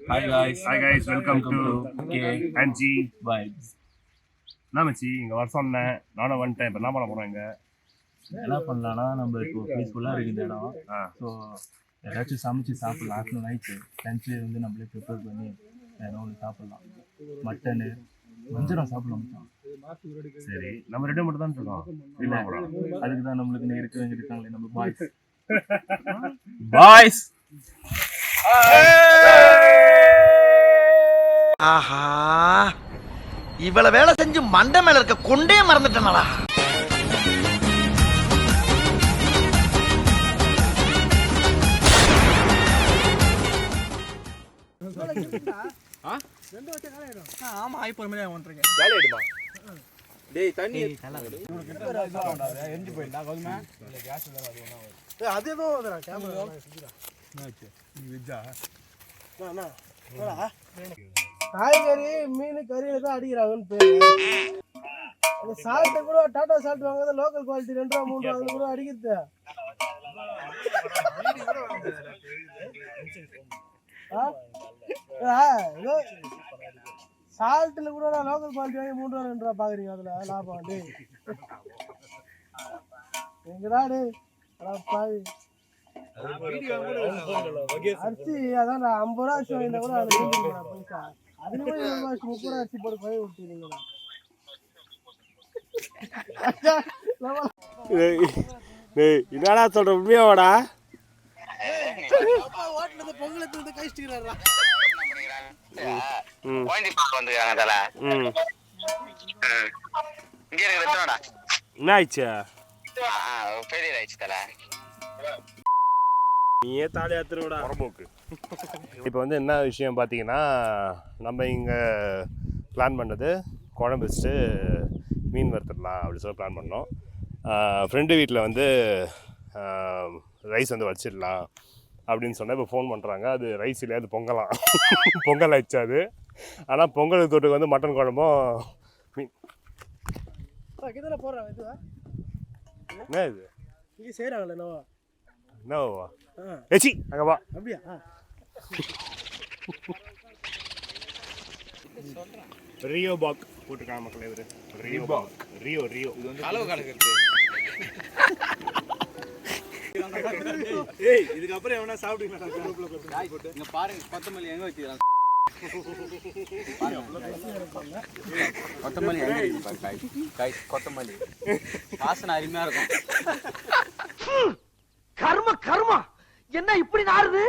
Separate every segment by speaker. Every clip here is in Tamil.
Speaker 1: Hi guys, welcome to Angie
Speaker 2: Vibes.
Speaker 1: என்ன மச்சி இங்கே வர சொன்னேன் நானும் வந்துட்டேன். இப்போ என்ன பண்ண போகிறோம் இங்கே?
Speaker 2: என்ன பண்ணலாம்னா நம்ம இப்போ பீஸ்ஃபுல்லாக இருக்குது இந்த இடம். ஸோ ஏதாச்சும் சமைச்சு சாப்பிடலாம். ஆஃப்டர்நூன் ஆயிடுச்சு, லஞ்சு வந்து நம்மளே ப்ரிப்பேர் பண்ணி ஏதோ ஒன்று சாப்பிட்லாம். மட்டனு வஞ்சரம் சாப்பிடலாம்.
Speaker 1: சரி, நம்ம ரெண்டு மட்டும் தான் இருக்கோம்.
Speaker 2: இல்லை, அதுக்கு தான் நம்மளுக்கு இருக்கிறவங்க இருக்காங்களே நம்ம பாய்ஸ். பாய்ஸ்
Speaker 3: ஆஹா, இவ்வளவு வேலை செஞ்சு மண்டை மேல இருக்க கொண்டே மறந்துட்டேனடா.
Speaker 4: ஆமா ஆயி போற மாதிரி ஒன்றீங்க
Speaker 5: வேலை எடுமா டேய் தண்ணி
Speaker 4: எரிஞ்சு போயிட்டா கோதுமை கேஸ் வேற அது ஒண்ணா வருது. அது ஏதோ வரா கேமரா செஞ்சுடா. என்னாச்சு நீ வெஜ்ஜா அண்ணா வரா காய்கறி மீன் கறியில தான் அடிக்கிறாங்கன்னு பேரு. அந்த சால்ட் கூட டாடா சால்ட் வாங்குறது லோக்கல் குவாலிட்டி 2 ரூபா 3 ரூபா அது கூட அடிக்குது. சால்ட்ல கூட லோக்கல் குவாலிட்டி வாங்கி 3 ரூபா 2 ரூபா பாக்குறீங்க. அதுல லாபம் டே எங்கடா டே பாவி அரிசி அதான் 50 ரூபா அரிசி வாங்கினா கூட அது பைசா அதுல கூட 30 ரூபா அரிசி போட்டு போய் விட்டுறீங்களா?
Speaker 5: என்னடா சொல்ற உண்மையாவாடா?
Speaker 4: ஹோட்டல்ல பொங்கல் எடுத்து கழிச்சிட்டுறாரா?
Speaker 5: என்ன ஆயிடுச்சு? நீயே தாலி ஆத்துறோட
Speaker 1: புறம்போக்கு. இப்போ வந்து என்ன விஷயம் பார்த்தீங்கன்னா, நம்ம இங்கே பிளான் பண்ணது குழம்பு வச்சுட்டு மீன் வறுத்துடலாம் அப்படின்னு சொல்லி பிளான் பண்ணோம். ஃப்ரெண்டு வீட்டில் வந்து ரைஸ் வந்து வச்சிடலாம் அப்படின்னு சொன்னால் இப்போ ஃபோன் பண்ணுறாங்க. அது ரைஸ் இல்லையா, அது பொங்கலாம். பொங்கல் ஆயிடுச்சு அது. ஆனால் பொங்கல் தொட்டுக்கு வந்து மட்டன் குழம்பும் மீன்.
Speaker 4: போடுறாங்க இதுவா
Speaker 1: என்ன இது
Speaker 4: இங்கே செய்கிறாங்களே என்னவா
Speaker 1: என்னவா ஏச்சி அங்கே வா.
Speaker 4: அப்படியா?
Speaker 1: ரியோ பாக் போட்டுருக்காங்க மக்களே. இவர் ரியோ பாக். ரியோ ரியோ இது வந்து அளவு கணக்கு.
Speaker 5: ஏய், இதுக்கப்புறம் எவனா சாப்பிடுங்க போட்டு
Speaker 6: இங்க பாருங்க கொத்தமல்லி எங்க வச்சிருக்காங்க. கொத்தமல்லி எங்க இருக்கு பாருங்க. காய் கொத்தமல்லி வாசனை அருமையா இருக்கும்.
Speaker 3: கர்ம கர்மா என்ன இப்படி நாறுது?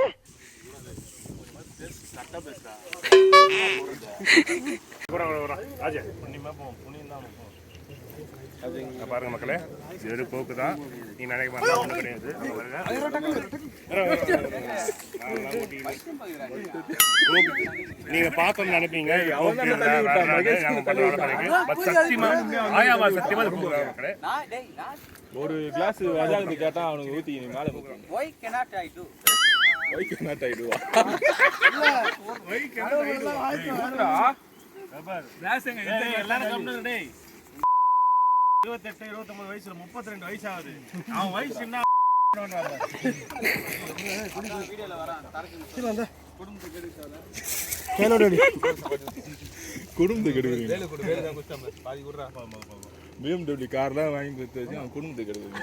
Speaker 1: பாருங்க மக்களே, இது ஒரு போக்கு தான். நீ நினைக்க மாட்டா ஒன்றும் கிடையாது. நீங்க பார்க்கணும்னு நினைப்பீங்க.
Speaker 5: ஒரு கிளாஸ் வஜாகத்து கேட்டா அவனுக்கு ஊத்தி நீ மேல
Speaker 6: Why cannot I do?
Speaker 5: வைக்க நாட் ஆயிடுவா.
Speaker 1: எல்லாரும் கம்முனு டேய். 28 29 வயசுல 32 வயசு ஆகுது. அவன் வயசு என்ன
Speaker 6: வீடியோல வரான் தரக்கு குடும்பத்தை கெடுக்காத.
Speaker 4: கேளோடி
Speaker 5: குடும்பத்தை கெடுக்குறீங்க. வேலை கொடு, வேலை தான் குஸ்டாம பாதி குடுறா. BMW கார்லாம் வாங்கி கொடுத்து வச்சு அவன் குடும்பத்தை கெடுக்குறீங்க.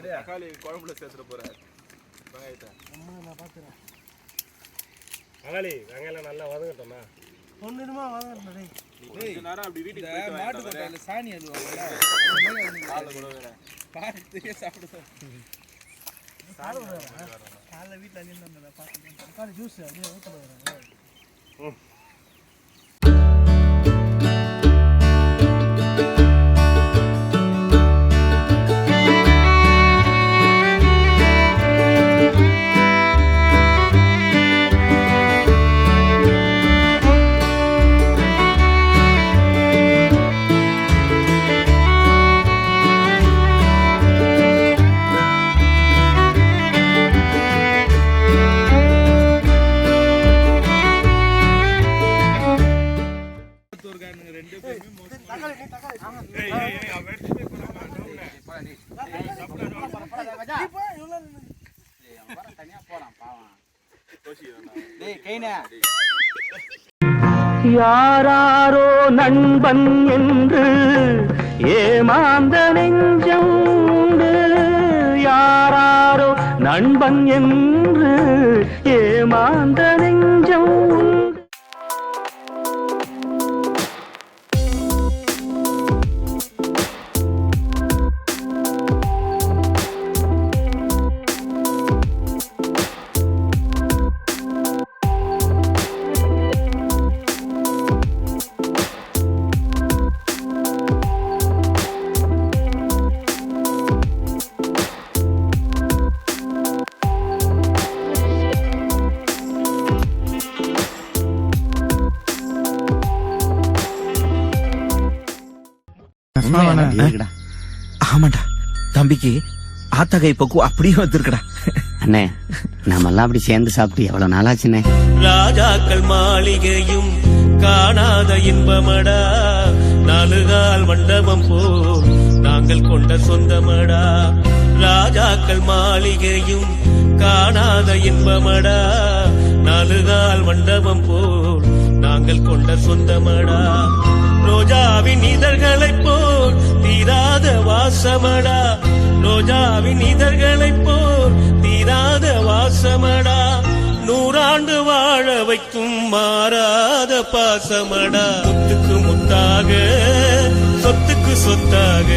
Speaker 5: தக்காளி குழம்புல சேர்த்துட போற வெங்காயத்தை
Speaker 4: நான் பார்க்குறேன்.
Speaker 1: வெங்காயம் நல்லா வதங்கட்டோமா?
Speaker 4: ஒன்றுமா வாங்க
Speaker 6: கொஞ்ச நேரம் அப்படி வீட்டுக்கு போயிட்டு
Speaker 4: மாட்டு கொட்டையில சாணி அழுவாங்க.
Speaker 6: காலைல கூட வேற
Speaker 4: பாருங்க சாப்பிடுவேன். காலைல வீட்டில் அழிந்து பார்த்துட்டு தக்காளி ஜூஸ் அப்படியே ஊற்ற வராங்க.
Speaker 6: டேய் கைனா
Speaker 7: யாராரோ நண்பன் என்று ஏமாந்த நெஞ்சம் உண்டு. யாராரோ நண்பன் என்று ஏமாந்த நெஞ்சம் உண்டு.
Speaker 3: ஆமாண்டா தம்பிக்கு ஆத்தகை பக்கு அப்படியே வந்திருக்கடா.
Speaker 8: அண்ணே நம்மெல்லாம் அப்படி சேர்ந்து சாப்பிட்டு எவ்வளவு நாளாச்சுண்ணே.
Speaker 9: ராஜாக்கள் மாளிகையும் காணாத இன்பமடா, நாலுகால் மண்டபம் போல் நாங்கள் கொண்ட சொந்தமடா. ராஜாக்கள் மாளிகையும் காணாத இன்பமடா, நாலுகால் மண்டபம் போல் நாங்கள் கொண்ட சொந்தமடா. ரோஜாவின் இதழ்களைப் போல் தீராத வாசமடா, ரோஜாவின் இதழ்களைப் போல் தீராத வாசமடா. நூறாண்டு வாழ வைக்கும் மாறாத பாசமடா. முத்துக்கு முத்தாக சொத்துக்கு சொத்தாக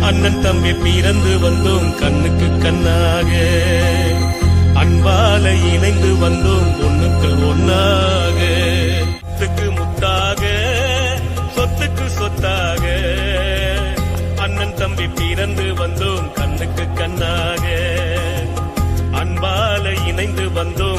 Speaker 9: அண்ணன் தம்பி பிறந்து வந்தோம் கண்ணுக்கு கண்ணாக. அன்பால இணைந்து வந்தோம் ஒண்ணுக்குள் ஒன்னாக. முத்துக்கு முத்தாக சொத்துக்கு சொத்தாக அண்ணன் தம்பி பிறந்து வந்தோம் கண்ணுக்கு கண்ணாக. அன்பால இணைந்து வந்தோம்